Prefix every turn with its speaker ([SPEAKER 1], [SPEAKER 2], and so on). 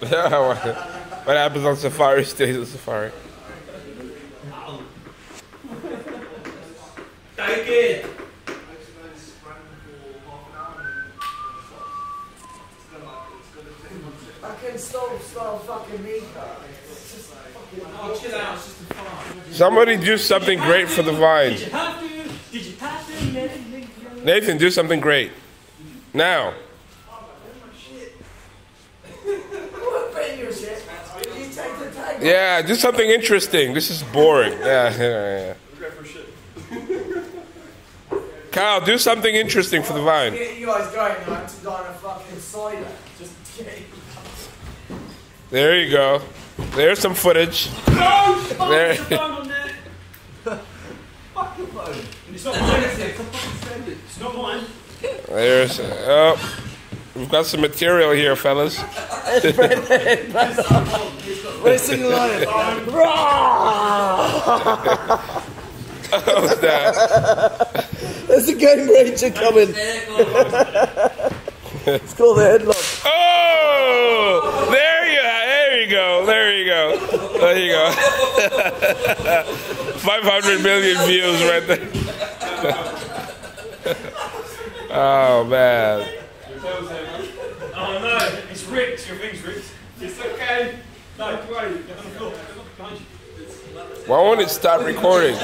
[SPEAKER 1] What happens on Safari stays on Safari.
[SPEAKER 2] Take it!
[SPEAKER 3] I can still fucking Mika.
[SPEAKER 2] Oh, chill out, it's just a fun.
[SPEAKER 1] Somebody do something great for the Vine.
[SPEAKER 2] Did you have to? Did you have to?
[SPEAKER 1] Nathan, do something great. Now. Yeah, do something interesting. This is boring. Yeah. Kyle, do something interesting for the Vine.
[SPEAKER 3] You guys going to go on a fucking cider. Just kidding.
[SPEAKER 1] There you go. There's some footage.
[SPEAKER 2] No!
[SPEAKER 1] There.
[SPEAKER 2] Fuck on there! Fuck your phone. It's not mine, is it? It's not mine.
[SPEAKER 1] There's. Oh, we've got some material here, fellas.
[SPEAKER 3] Racing lion.
[SPEAKER 1] What was that?
[SPEAKER 3] There's a Game Ranger coming. It's called the headlock.
[SPEAKER 1] Oh! There you go. There you go. 500 million views right there. Oh, man.
[SPEAKER 2] Oh no, it's ripped. Your thing's ripped. It's okay. No, don't worry. Get on the floor. Behind you.
[SPEAKER 1] Why won't it stop recording?